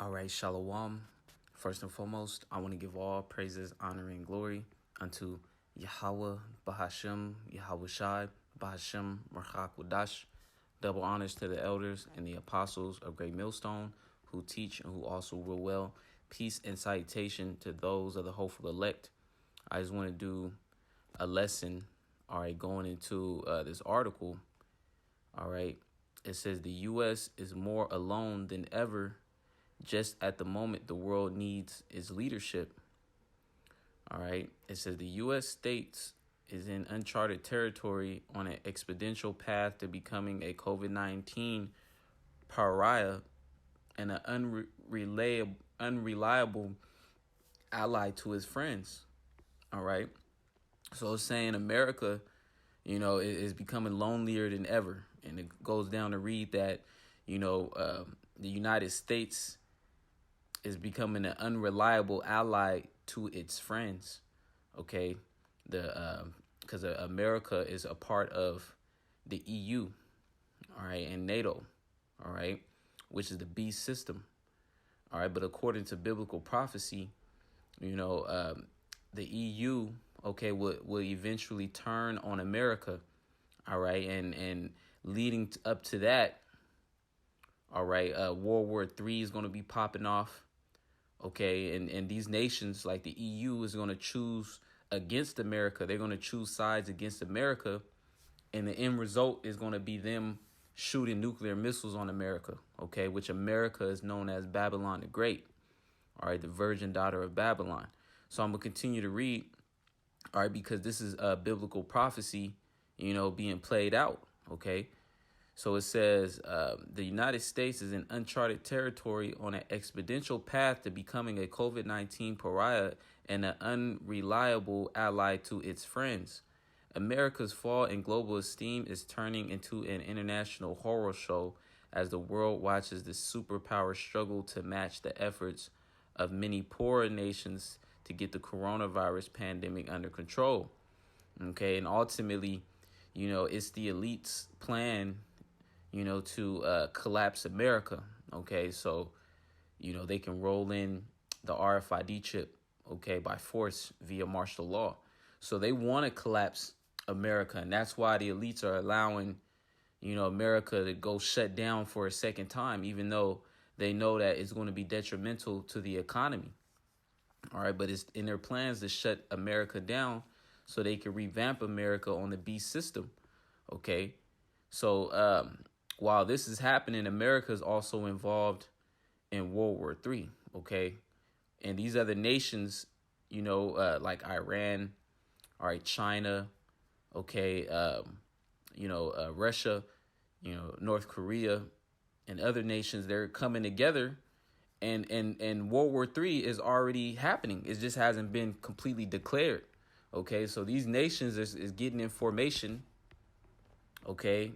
All right, Shalom. First and foremost, I want to give all praises, honor, and glory unto Yahweh, Bahashem, Yahweh Shai, Bahashem, Merchak Wadash. Double honors to the elders and the apostles of Great Millstone who teach and who also rule well. Peace and salutation to those of the hopeful elect. I just want to do a lesson, all right, going into this article. All right, it says the U.S. is more alone than ever. Just at the moment the world needs its leadership. All right. It says the U.S. states is in uncharted territory on an exponential path to becoming a COVID-19 pariah and an unreliable ally to its friends. All right. So it's saying America, is becoming lonelier than ever. And it goes down to read that, the United States is becoming an unreliable ally to its friends. Okay, because America is a part of the EU, all right, and NATO, all right, which is the beast system, all right. But according to biblical prophecy, the EU, okay, will eventually turn on America, all right, and leading up to that, all right, World War III is going to be popping off. Okay, and these nations like the EU is going to choose against America. They're going to choose sides against America. And the end result is going to be them shooting nuclear missiles on America. Okay, which America is known as Babylon the Great. All right, the virgin daughter of Babylon. So I'm going to continue to read. All right, because this is a biblical prophecy, being played out. Okay. So it says the United States is in uncharted territory on an exponential path to becoming a COVID-19 pariah and an unreliable ally to its friends. America's fall in global esteem is turning into an international horror show as the world watches the superpower struggle to match the efforts of many poorer nations to get the coronavirus pandemic under control. Okay, and ultimately, it's the elite's plan to collapse America. Okay, so, they can roll in the RFID chip, okay, by force via martial law. So they want to collapse America. And that's why the elites are allowing, America to go shut down for a second time, even though they know that it's going to be detrimental to the economy. All right, but it's in their plans to shut America down so they can revamp America on the beast system. Okay, so while this is happening, America is also involved in World War III, okay? And these other nations, like Iran, all right, China, okay, Russia, North Korea, and other nations, they're coming together, and World War III is already happening. It just hasn't been completely declared, okay? So these nations is getting in formation, okay?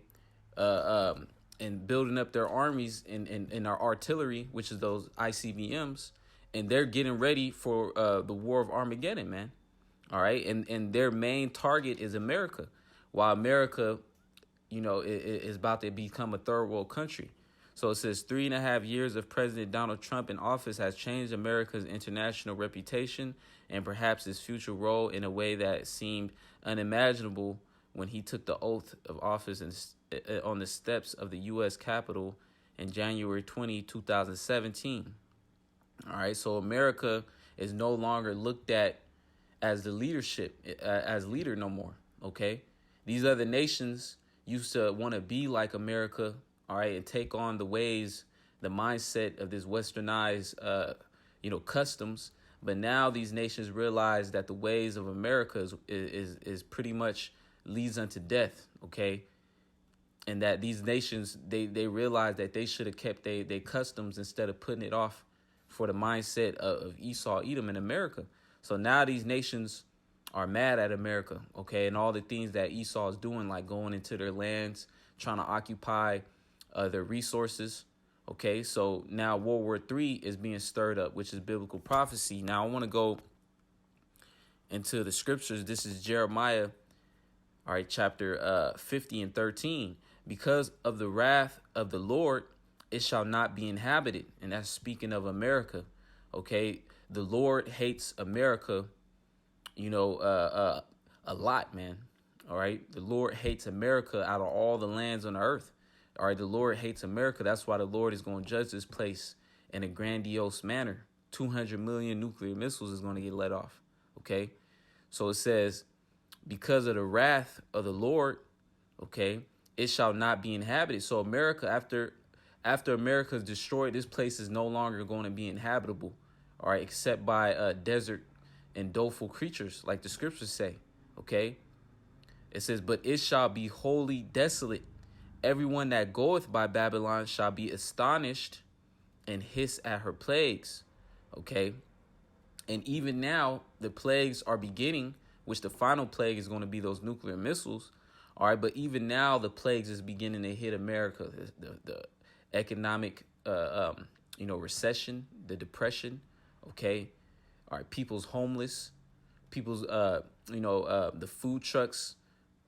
And building up their armies and our artillery, which is those ICBMs, and they're getting ready for the War of Armageddon, man. All right, and their main target is America, while America, is about to become a third world country. So it says 3.5 years of President Donald Trump in office has changed America's international reputation and perhaps its future role in a way that seemed unimaginable when he took the oath of office on the steps of the U.S. Capitol in January 2017. All right, so America is no longer looked at as the leader no more. Okay, these other nations used to want to be like America, all right, and take on the ways, the mindset of this westernized, customs. But now these nations realize that the ways of America is pretty much leads unto death, okay? And that these nations, they realize that they should have kept their customs instead of putting it off for the mindset of Esau, Edom, in America. So now these nations are mad at America, okay? And all the things that Esau is doing, like going into their lands, trying to occupy their resources, okay? So now World War III is being stirred up, which is biblical prophecy. Now I want to go into the scriptures. This is Jeremiah, all right, chapter 50 and 13. Because of the wrath of the Lord it shall not be inhabited. And that's speaking of America. Okay. The Lord hates America, a lot, man. All right. The Lord hates America out of all the lands on the earth. All right. The Lord hates America. That's why the Lord is going to judge this place in a grandiose manner. 200 million nuclear missiles is going to get let off. Okay. So it says, because of the wrath of the Lord, okay, it shall not be inhabited. So America, after America is destroyed, this place is no longer going to be inhabitable, all right, except by desert and doleful creatures, like the scriptures say, okay? It says, but it shall be wholly desolate. Everyone that goeth by Babylon shall be astonished and hiss at her plagues, okay? And even now, the plagues are beginning, which the final plague is going to be those nuclear missiles. All right, but even now, the plagues is beginning to hit America. The economic, recession, the depression. Okay, all right, people's homeless, people's, the food trucks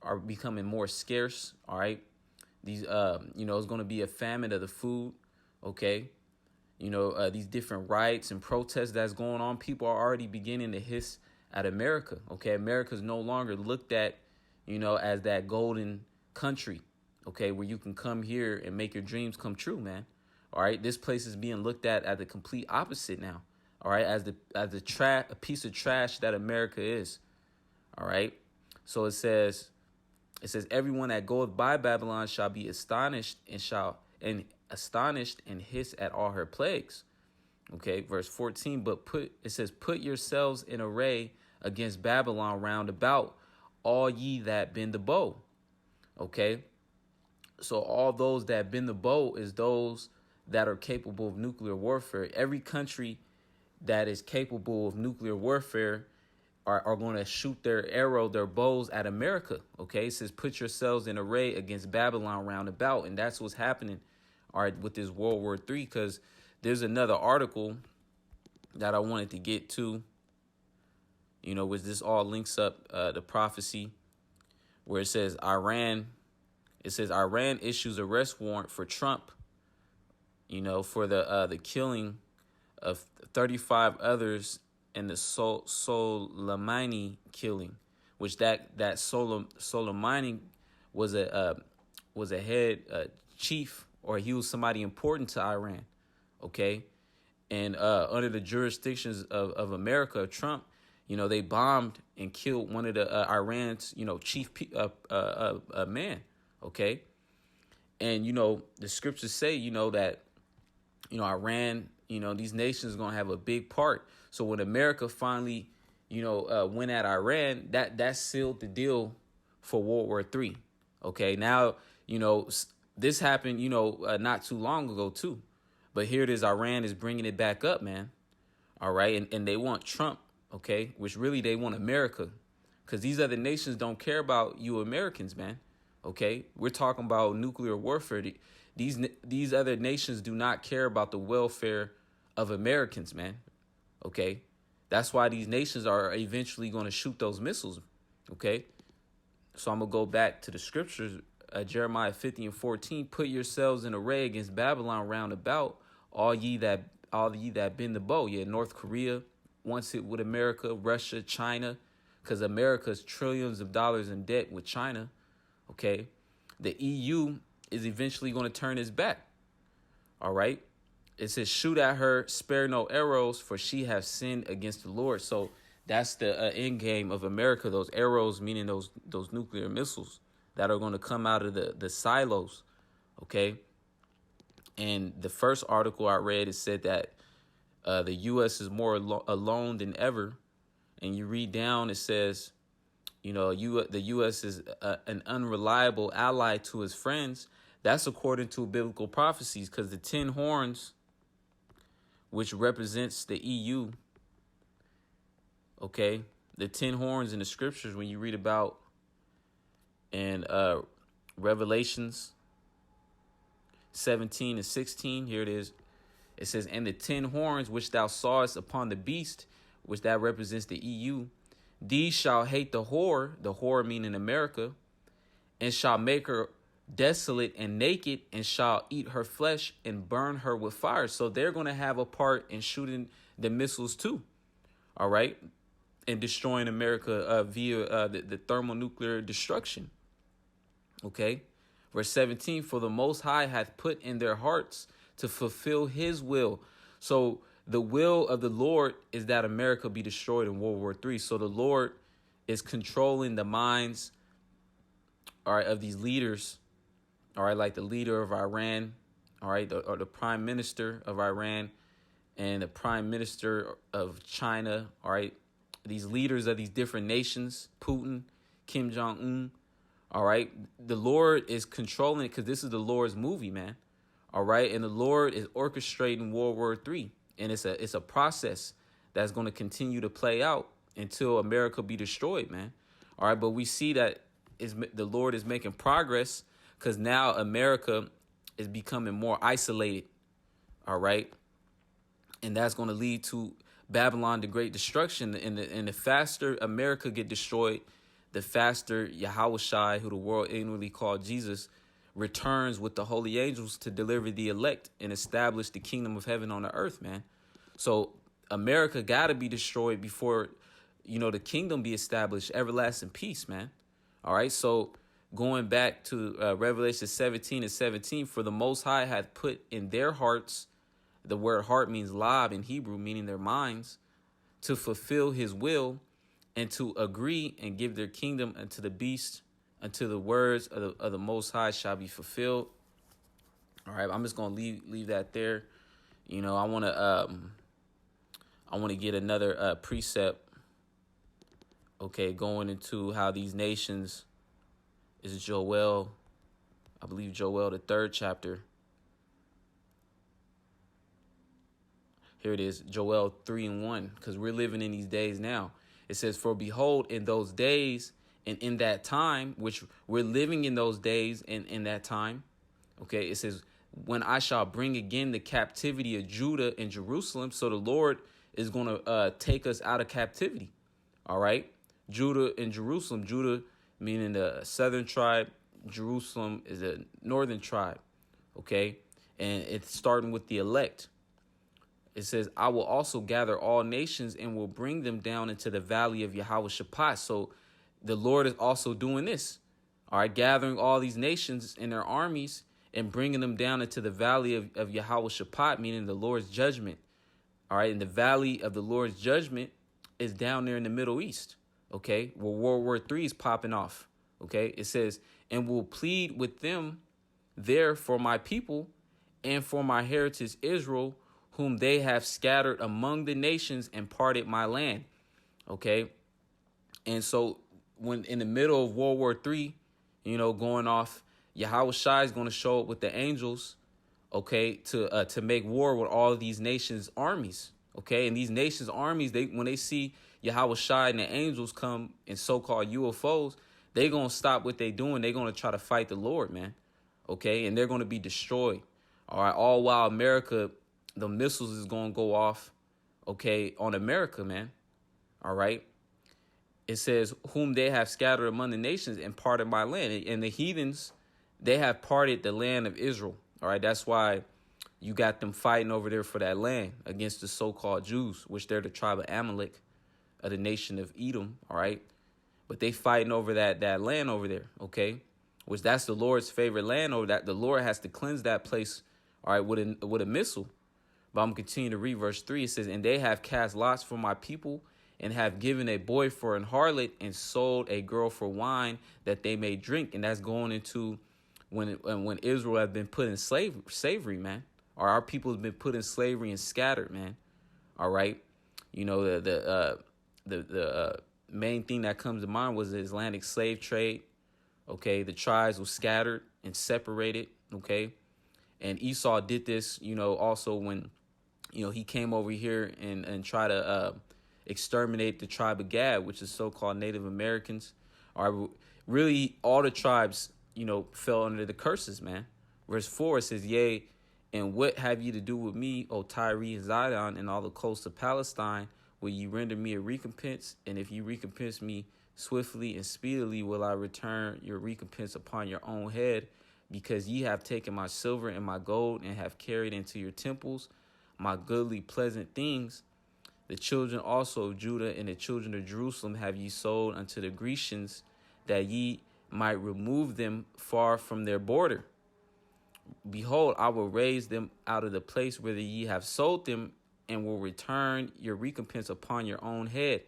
are becoming more scarce. All right, these, it's going to be a famine of the food. Okay. These different riots and protests that's going on, people are already beginning to hiss at America. Okay, America's no longer looked at, as that golden country, okay, where you can come here and make your dreams come true, man. All right, this place is being looked at the complete opposite now. All right, as a piece of trash that America is. All right, so it says everyone that goeth by Babylon shall be astonished and hiss at all her plagues. Okay, verse 14, but put yourselves in array against Babylon round about, all ye that bend the bow. Okay, so all those that bend the bow is those that are capable of nuclear warfare. Every country that is capable of nuclear warfare are going to shoot their bows at America. Okay, it says put yourselves in array against Babylon round about, and that's what's happening. All right, with this World War III, because there's another article that I wanted to get to, which this all links up the prophecy, where it says Iran issues arrest warrant for Trump, for the killing of 35 others in the Soleimani killing, which that Soleimani was a head chief, or he was somebody important to Iran, okay? And under the jurisdictions of America, Trump, they bombed and killed one of the Iran's, chief man, okay? And, the scriptures say, that, Iran, these nations are going to have a big part. So when America finally, went at Iran, that sealed the deal for World War III, okay? Now, this happened, not too long ago, too. But here it is, Iran is bringing it back up, man. All right, and they want Trump, okay, which really they want America, because these other nations don't care about you Americans, man, okay? We're talking about nuclear warfare. These other nations do not care about the welfare of Americans, man, okay? That's why these nations are eventually going to shoot those missiles, okay? So I'm going to go back to the scriptures. Jeremiah 50:14, put yourselves in array against Babylon round about, all ye that bend the bow. Yeah, North Korea wants it with America, Russia, China, because America's trillions of dollars in debt with China. Okay, the EU is eventually going to turn its back. All right, it says shoot at her, spare no arrows, for she has sinned against the Lord. So that's the end game of America. Those arrows, meaning those nuclear missiles that are going to come out of the silos, okay? And the first article I read, it said that the U.S. is more alone than ever. And you read down, it says, the U.S. is an unreliable ally to his friends. That's according to biblical prophecies, because the 10 horns, which represents the EU, okay? The 10 horns in the scriptures, when you read about and Revelations 17 and 16, here it is. It says, and the 10 horns which thou sawest upon the beast, which that represents the EU, these shall hate the whore meaning America, and shall make her desolate and naked, and shall eat her flesh and burn her with fire. So they're going to have a part in shooting the missiles too. All right. And destroying America via the thermonuclear destruction. Okay. Verse 17, for the Most High hath put in their hearts to fulfill his will. So the will of the Lord is that America be destroyed in World War III. So the Lord is controlling the minds, all right, of these leaders, all right, like the leader of Iran, all right, or the prime minister of Iran and the prime minister of China, all right, these leaders of these different nations, Putin, Kim Jong-un, all right. The Lord is controlling it because this is the Lord's movie, man. All right. And the Lord is orchestrating World War III. And it's a process that's going to continue to play out until America be destroyed, man. All right. But we see that the Lord is making progress because now America is becoming more isolated. All right. And that's going to lead to Babylon, the great destruction. And the faster America get destroyed, the faster Yahushua, who the world ignorantly called Jesus, returns with the holy angels to deliver the elect and establish the kingdom of heaven on the earth, man. So America got to be destroyed before, the kingdom be established, everlasting peace, man. All right. So going back to Revelation 17:17, for the Most High hath put in their hearts, the word heart means lab in Hebrew, meaning their minds, to fulfill his will and to agree and give their kingdom unto the beast, until the words of the Most High shall be fulfilled. All right, I'm just gonna leave that there. I wanna get another precept. Okay, going into how these nations is Joel, I believe Joel the 3rd chapter. Here it is, Joel 3:1, because we're living in these days now. It says, for behold, in those days and in that time, which we're living in those days and in that time, okay, it says, when I shall bring again the captivity of Judah and Jerusalem. So the Lord is going to take us out of captivity, all right? Judah and Jerusalem, Judah meaning the southern tribe, Jerusalem is a northern tribe, okay? And it's starting with the elect. It says, I will also gather all nations and will bring them down into the valley of Yahweh. So the Lord is also doing this, all right, gathering all these nations in their armies and bringing them down into the valley of Yahweh, meaning the Lord's judgment. All right, and the valley of the Lord's judgment is down there in the Middle East, okay, where World War III is popping off, okay? It says, and will plead with them there for my people and for my heritage Israel, whom they have scattered among the nations and parted my land. Okay. And so when in the middle of World War III, going off, Yahushua is going to show up with the angels, okay, to make war with all of these nations' armies. Okay. And these nations' armies, when they see Yahushua and the angels come in so-called UFOs, they're going to stop what they're doing. They're going to try to fight the Lord, man. Okay. And they're going to be destroyed. All right. All while America, the missiles is going to go off, okay, on America, man. All right. It says, whom they have scattered among the nations and parted my land. And the heathens, they have parted the land of Israel. All right. That's why you got them fighting over there for that land against the so-called Jews, which they're the tribe of Amalek, of the nation of Edom. All right. But they fighting over that land over there. Okay. Which that's the Lord's favorite land over that. The Lord has to cleanse that place. All right. With a missile. But I'm continuing to read verse 3. It says, and they have cast lots for my people and have given a boy for an harlot and sold a girl for wine that they may drink. And that's going into when Israel have been put in slavery, man. Or our people have been put in slavery and scattered, man. All right. The main thing that comes to mind was the Atlantic slave trade. Okay. The tribes were scattered and separated. Okay. And Esau did this, also when, he came over here and tried to exterminate the tribe of Gad, which is so-called Native Americans. Or really all the tribes, fell under the curses, man. Verse 4, it says, yea, and what have ye to do with me, O Tyre and Zidon, and all the coasts of Palestine? Will ye render me a recompense? And if ye recompense me swiftly and speedily, will I return your recompense upon your own head? because ye have taken my silver and my gold, and have carried into your temples my goodly pleasant things. The children also of Judah and the children of Jerusalem have ye sold unto the Grecians, that ye might remove them far from their border. Behold, I will raise them out of the place whither ye have sold them, and will return your recompense upon your own head.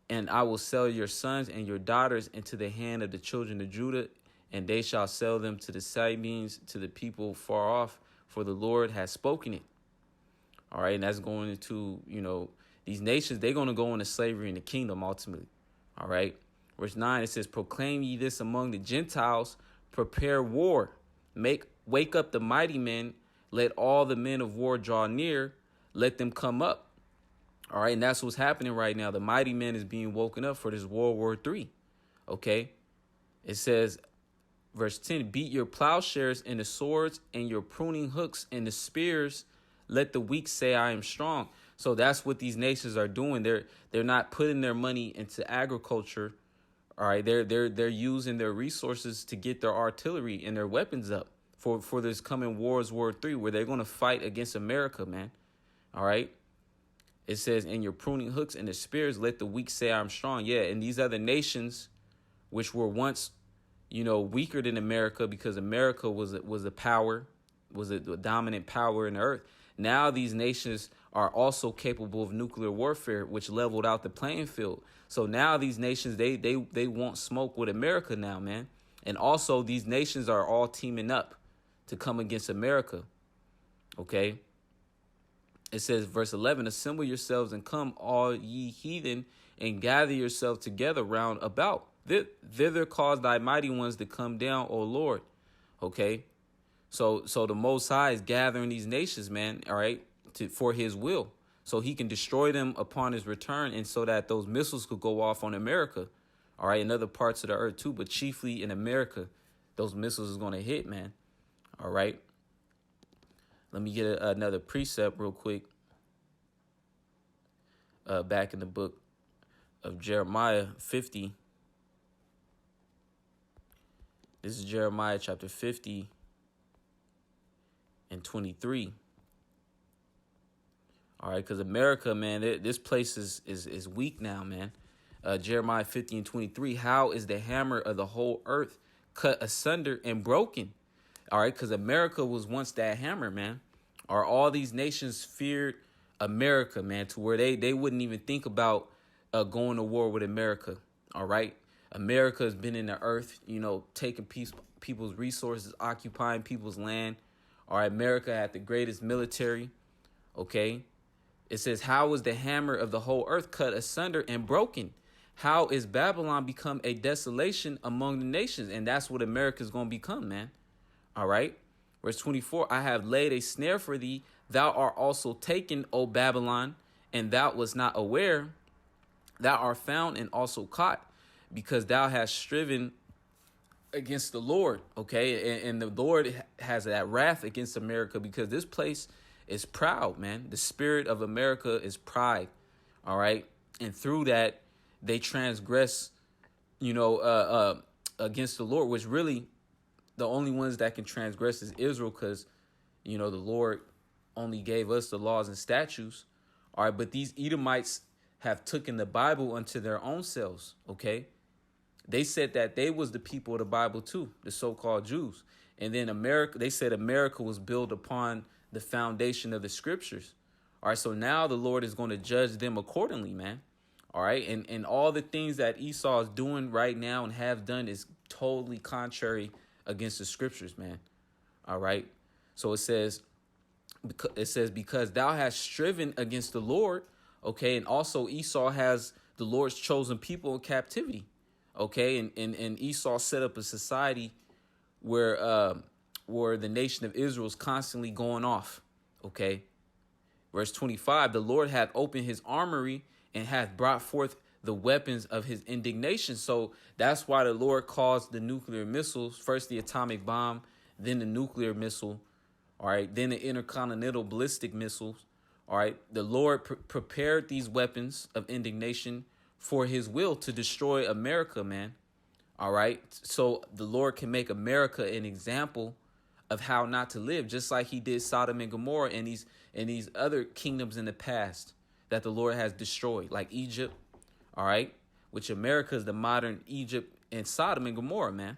And I will sell your sons and your daughters into the hand of the children of Judah, and they shall sell them to the Sabeans, to the people far off, for the Lord has spoken it. All right, and that's going into, these nations, they're going to go into slavery in the kingdom ultimately. All right, verse 9, it says, proclaim ye this among the Gentiles, prepare war, wake up the mighty men, let all the men of war draw near, let them come up. All right, and that's what's happening right now. The mighty men is being woken up for this World War III. Okay, it says, verse 10, beat your plowshares and the swords and your pruning hooks and the spears. Let the weak say, I am strong. So that's what these nations are doing. They're not putting their money into agriculture. All right, they're using their resources to get their artillery and their weapons up for this coming World War III, where they're going to fight against America, man. All right. It says, in your pruning hooks and the spears, let the weak say, I'm strong. Yeah, and these other nations, which were once, weaker than America, because America was a power, was a dominant power in the earth. Now these nations are also capable of nuclear warfare, which leveled out the playing field. So now these nations, they won't smoke with America now, man. And also these nations are all teaming up to come against America. Okay. It says, verse 11, assemble yourselves and come, all ye heathen, and gather yourselves together round about. Thither cause thy mighty ones to come down, O Lord. Okay. So the Most High is gathering these nations, man, all right, for his will, so he can destroy them upon his return, and so that those missiles could go off on America, all right, in other parts of the earth too, but chiefly in America, those missiles is going to hit, man, all right. Let me get another precept real quick. Back in the book of Jeremiah 50. This is Jeremiah chapter 50 and 23. All right, because America, man, this place is weak now, man. Jeremiah 50 and 23. How is the hammer of the whole earth cut asunder and broken? All right, because America was once that hammer, man. Are all these nations feared America, man, to where they wouldn't even think about going to war with America. All right. America has been in the earth, taking people's resources, occupying people's land. All right. America had the greatest military. OK, it says, how is the hammer of the whole earth cut asunder and broken? How is Babylon become a desolation among the nations? And that's what America is going to become, man. All right. Verse 24, I have laid a snare for thee. Thou art also taken, O Babylon, and thou wast not aware. Thou art found and also caught, because thou hast striven against the Lord. Okay. And the Lord has that wrath against America, because this place is proud, man. The spirit of America is pride. All right. And through that, they transgress, against the Lord, which really the only ones that can transgress is Israel, because, the Lord only gave us the laws and statutes. All right. But these Edomites have taken the Bible unto their own selves. OK, they said that they was the people of the Bible, too, the so-called Jews. And then they said America was built upon the foundation of the scriptures. All right. So now the Lord is going to judge them accordingly, man. All right. And all the things that Esau is doing right now and have done is totally contrary against the scriptures, man. All right. So it says, because thou hast striven against the Lord. OK, and also Esau has the Lord's chosen people in captivity. OK, and Esau set up a society where the nation of Israel is constantly going off. OK, verse 25, the Lord hath opened his armory and hath brought forth the weapons of his indignation. So that's why the Lord caused the nuclear missiles, first the atomic bomb, then the nuclear missile. All right. Then the intercontinental ballistic missiles. All right. The Lord prepared these weapons of indignation for his will to destroy America, man. All right. So the Lord can make America an example of how not to live, just like he did Sodom and Gomorrah and these other kingdoms in the past that the Lord has destroyed, like Egypt. All right. Which America is the modern Egypt and Sodom and Gomorrah, man.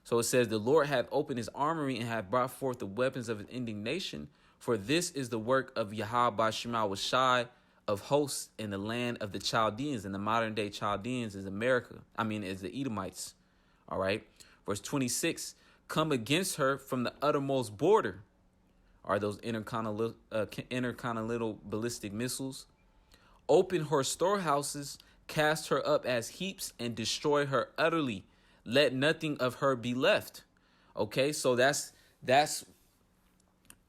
So it says, the Lord hath opened his armory and hath brought forth the weapons of his indignation. For this is the work of Yahweh Shema Shai of hosts in the land of the Chaldeans. And the modern day Chaldeans is America. Is the Edomites. All right. Verse 26, come against her from the uttermost border. Are those intercontinental ballistic missiles? Open her storehouses, cast her up as heaps, and destroy her utterly. Let nothing of her be left. Okay, so that's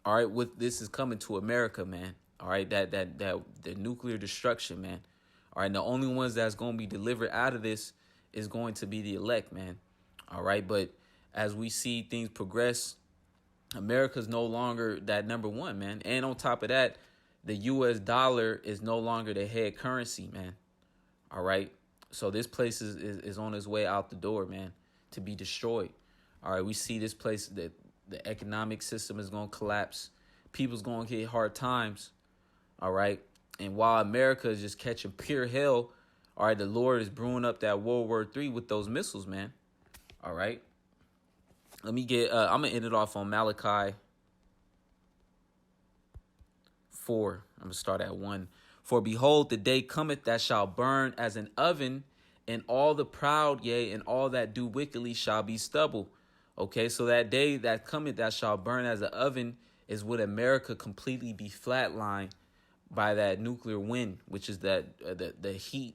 all right. What this is coming to America, man. All right, that the nuclear destruction, man. All right, the only ones that's going to be delivered out of this is going to be the elect, man. All right, but as we see things progress, America's no longer that number one, man. And on top of that, the U.S. dollar is no longer the head currency, man. All right. So this place is on its way out the door, man, to be destroyed. All right. We see this place, that the economic system is going to collapse. People's going to get hard times. All right. And while America is just catching pure hell, all right, the Lord is brewing up that World War III with those missiles, man. All right. Let me I'm going to end it off on Malachi 4. I'm going to start at 1. For behold, the day cometh that shall burn as an oven, and all the proud, yea, and all that do wickedly shall be stubble. Okay, so that day that cometh that shall burn as an oven is would America completely be flatlined by that nuclear wind, which is that the heat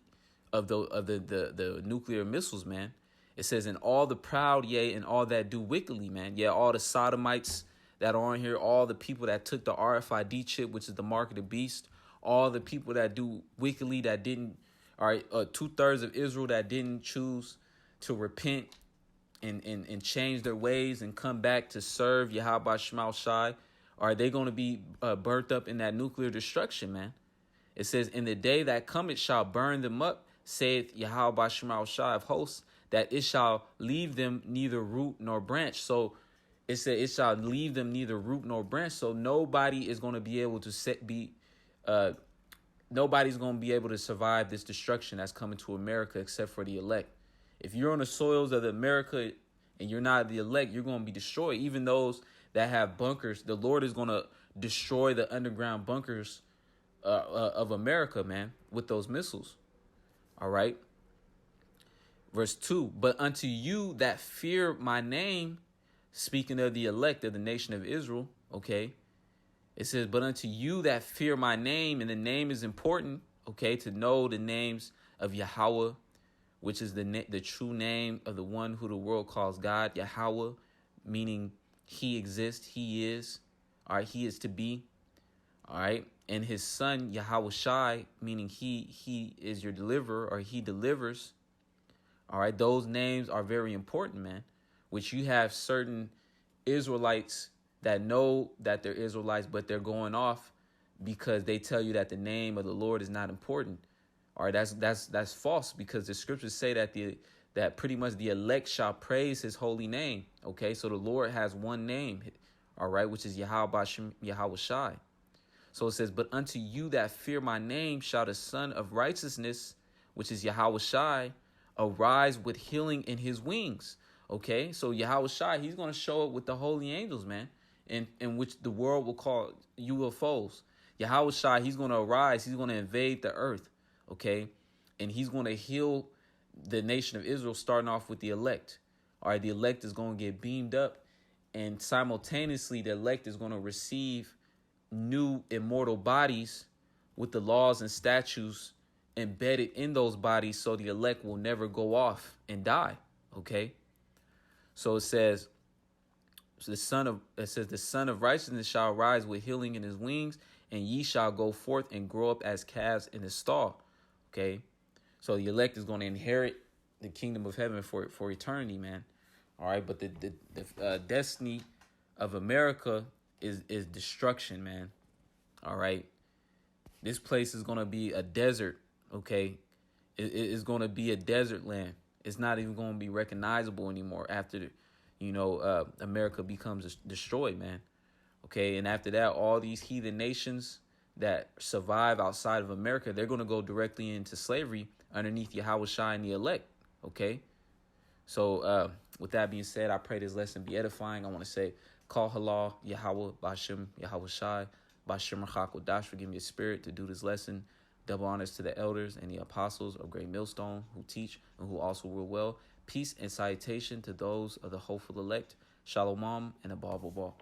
of the nuclear missiles, man. It says, and all the proud, yea, and all that do wickedly, man. Yeah, all the sodomites that are on here, all the people that took the RFID chip, which is the mark of the beast, all the people that do wickedly, that didn't, all right, 2/3 of Israel that didn't choose to repent and change their ways and come back to serve Yahweh Shema Shai, are they going to be burnt up in that nuclear destruction, man? It says, in the day that cometh shall burn them up, saith Yahweh Shema Shai of hosts, that it shall leave them neither root nor branch. So it said it shall leave them neither root nor branch. So nobody is going to be able to nobody's going to be able to survive this destruction that's coming to America except for the elect. If you're on the soils of America and you're not the elect, you're going to be destroyed. Even those that have bunkers, the Lord is going to destroy the underground bunkers of America, man, with those missiles. All right. Verse 2, but unto you that fear my name, speaking of the elect of the nation of Israel, okay, it says, but unto you that fear my name, and the name is important, okay, to know the names of Yahweh, which is the true name of the one who the world calls God, Yahweh, meaning he exists, he is, all right, he is to be, all right, and his son, Yahweh Shai, meaning he is your deliverer, or he delivers. All right, those names are very important, man, which you have certain Israelites that know that they're Israelites, but they're going off because they tell you that the name of the Lord is not important. All right, that's false, because the scriptures say that pretty much the elect shall praise his holy name. Okay, so the Lord has one name, all right, which is Yahweh Shai. So it says, but unto you that fear my name shall the Son of Righteousness, which is Yahweh Shai, arise with healing in his wings. Okay, so Yahweh Shai, he's going to show up with the holy angels, man, in which the world will call UFOs. Yahweh Shai, he's going to arise. He's going to invade the earth, okay, and he's going to heal the nation of Israel, starting off with the elect. All right, the elect is going to get beamed up, and simultaneously the elect is going to receive new immortal bodies with the laws and statutes embedded in those bodies, so the elect will never go off and die. Okay, so it says, the Son of Righteousness shall rise with healing in his wings, and ye shall go forth and grow up as calves in his stall. Okay, so the elect is going to inherit the kingdom of heaven for eternity, man. All right, but the destiny of America is destruction, man. All right, this place is going to be a desert. Okay, it's going to be a desert land. It's not even going to be recognizable anymore after, America becomes destroyed, man. Okay, and after that, all these heathen nations that survive outside of America, they're going to go directly into slavery underneath Yahweh Shai and the elect. Okay, so with that being said, I pray this lesson be edifying. I want to say, Call halal Yahweh Bashem Yahweh Shai Bashem Rachak for giving me a spirit to do this lesson. Double honors to the elders and the apostles of Great Millstone who teach and who also rule well. Peace and salutation to those of the hopeful elect. Shalom and a Ball.